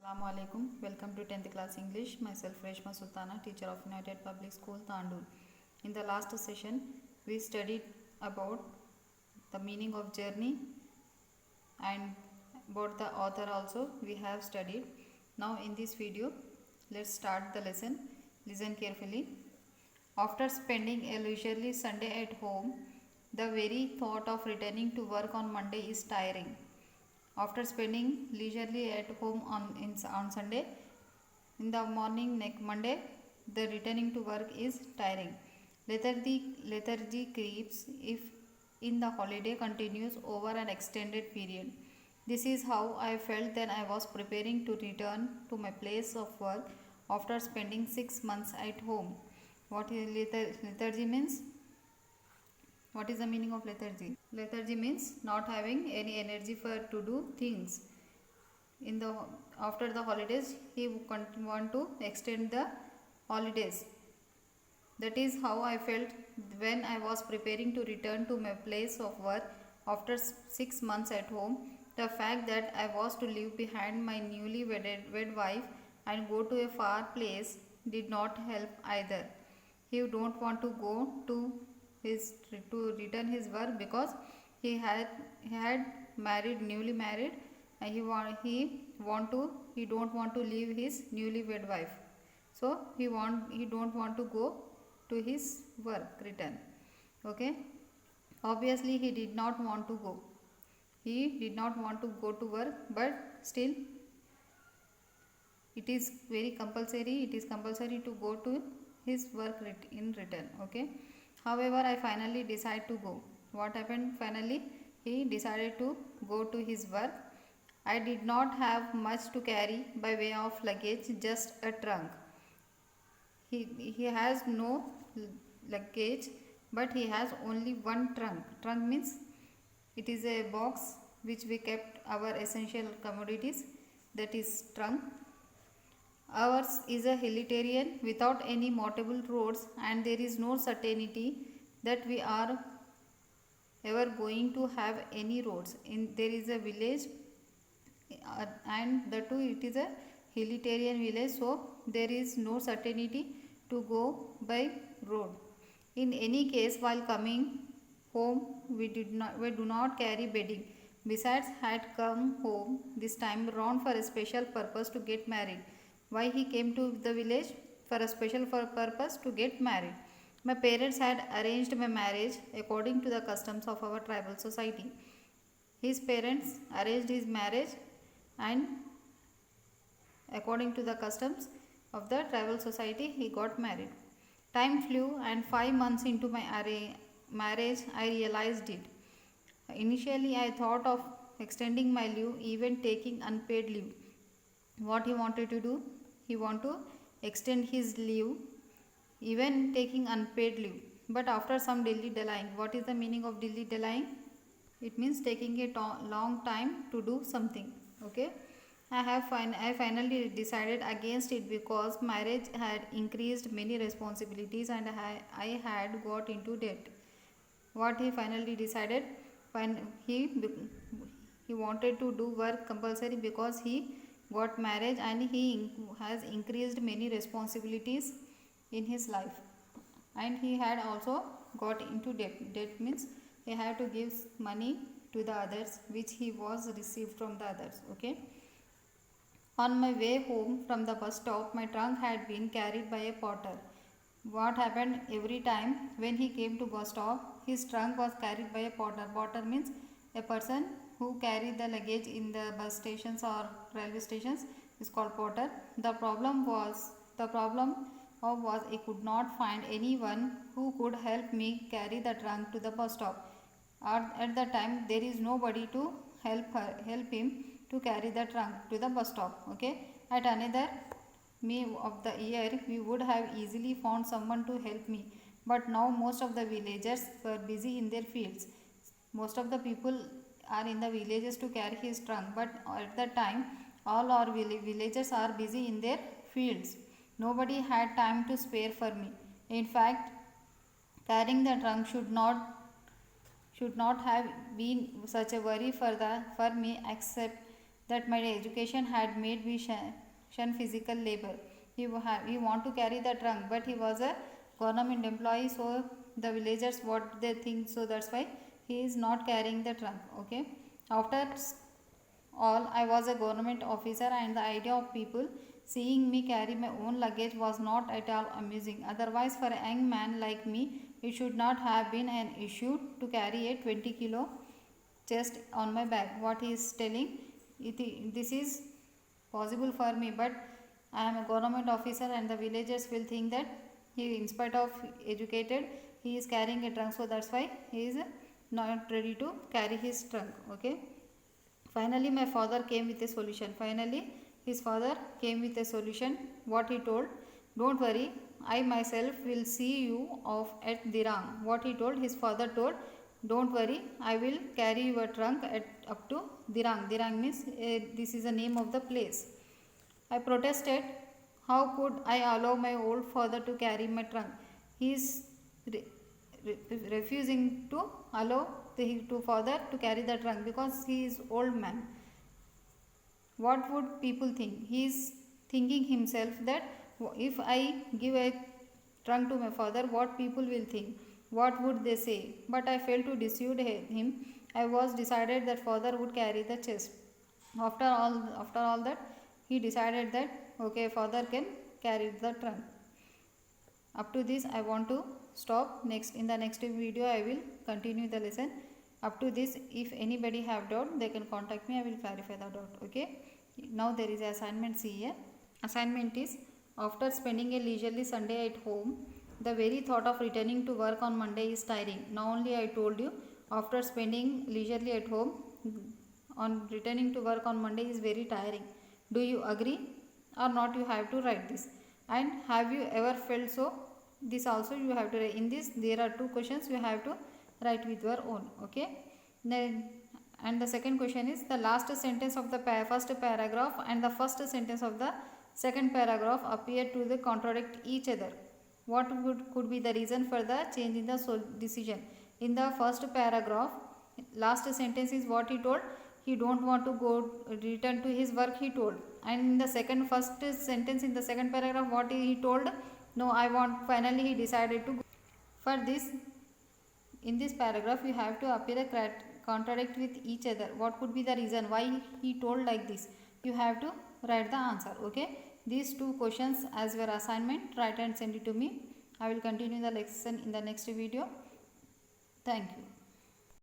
Assalamualaikum. Welcome to 10th class English. Myself Reshma Sultana, teacher of United Public School, Tandul. In the last session, we studied about the meaning of journey and about the author also we have studied. Now in this video, let's start the lesson. Listen carefully. After spending a leisurely Sunday at home, the very thought of returning to work on Monday is tiring. After spending leisurely at home on Sunday, in the morning next Monday, the returning to work is tiring. Lethargy creeps if in the holiday continues over an extended period. This is how I felt when I was preparing to return to my place of work after spending 6 months at home. What is lethargy means? What is the meaning of lethargy? Lethargy means not having any energy to do things. After the holidays, he want to extend the holidays. That is how I felt when I was preparing to return to my place of work after 6 months at home. The fact that I was to leave behind my newly wed wife and go to a far place did not help either. He don't want to go to return his work because he had newly married, and he don't want to leave his newlywed wife. So he don't want to go to his work return. Okay. Obviously he did not want to go. He did not want to go to work, but still it is very compulsory. It is compulsory to go to his work in return. Okay. However, I finally decided to go. What happened finally? He decided to go to his work. I did not have much to carry by way of luggage, just a trunk. He has no luggage, but he has only one trunk. Trunk means it is a box which we kept our essential commodities. That is trunk. Ours is a hilly terrain without any motorable roads, and there is no certainty that we are ever going to have any roads. There is a village, and that too it is a hilly terrain village, so there is no certainty to go by road. In any case, while coming home, we do not carry bedding. Besides, had come home this time round for a special purpose to get married. Why he came to the village? For a special purpose to get married. My parents had arranged my marriage according to the customs of our tribal society. His parents arranged his marriage, and according to the customs of the tribal society, he got married. Time flew, and 5 months into my marriage, I realized it. Initially, I thought of extending my leave, even taking unpaid leave. What he wanted to do? He want to extend his leave, even taking unpaid leave. But after some delaying. What is the meaning of delaying? It means taking a long time to do something. Okay. I finally decided against it because marriage had increased many responsibilities, and I had got into debt. What he finally decided? He wanted to do work compulsory because he got married, and he has increased many responsibilities in his life, and he had also got into debt. Debt means he had to give money to the others which he was received from the others. Okay. On my way home from the bus stop, my trunk had been carried by a porter. What happened? Every time when he came to bus stop, his trunk was carried by a porter. Porter means a person who carry the luggage in the bus stations or railway stations is called porter. The problem was I could not find anyone who could help me carry the trunk to the bus stop. At the time, there is nobody to help him to carry the trunk to the bus stop. Okay. At another May of the year, we would have easily found someone to help me. But now most of the villagers were busy in their fields. Most of the people are in the villages to carry his trunk, but at the time all our villagers are busy in their fields. Nobody had time to spare for me. In fact, carrying the trunk should not have been such a worry for me, except that my education had made me shun physical labor. He want to carry the trunk, but he was a government employee, so the villagers what they think, so that's why he is not carrying the trunk. Okay. After all, I was a government officer, and the idea of people seeing me carry my own luggage was not at all amusing. Otherwise, for a young man like me, it should not have been an issue to carry a 20-kilo chest on my back. What he is telling, this is possible for me, but I am a government officer, and the villagers will think that he, in spite of educated, he is carrying a trunk, so that's why he is not ready to carry his trunk. Okay. Finally, my father came with a solution. Finally, his father came with a solution. What he told, don't worry, I myself will see you off at Dirang. What he told, his father told, don't worry, I will carry your trunk up to Dirang. Dirang means this is the name of the place. I protested, how could I allow my old father to carry my trunk? He is refusing to allow the father to carry the trunk because he is old man. What would people think? He is thinking himself that if I give a trunk to my father, what people will think? What would they say? But I failed to dissuade him. I was decided that father would carry the chest. After all that, he decided that okay, father can carry the trunk. Up to this, I want to stop. In the next video, I will continue the lesson. Up to this, if anybody have doubt, they can contact me. I will clarify the doubt. Okay. Now there is assignment C here. Assignment is, after spending a leisurely Sunday at home, the very thought of returning to work on Monday is tiring. Now only I told you, after spending leisurely at home, on returning to work on Monday is very tiring. Do you agree or not? You have to write this. And have you ever felt so? This also you have to write. In this, there are 2 questions you have to write with your own. Okay. Then, and the second question is, the last sentence of the first paragraph and the first sentence of the second paragraph appear to contradict each other. What could be the reason for the change in the decision? In the first paragraph, last sentence is what he told. He don't want to return to his work, he told. And in the first sentence in the second paragraph, what he told? No, I want. Finally, he decided to go. For this, in this paragraph, you have to appear contradict with each other. What could be the reason why he told like this? You have to write the answer. Okay. These 2 questions as your assignment. Write and send it to me. I will continue the lesson in the next video. Thank you.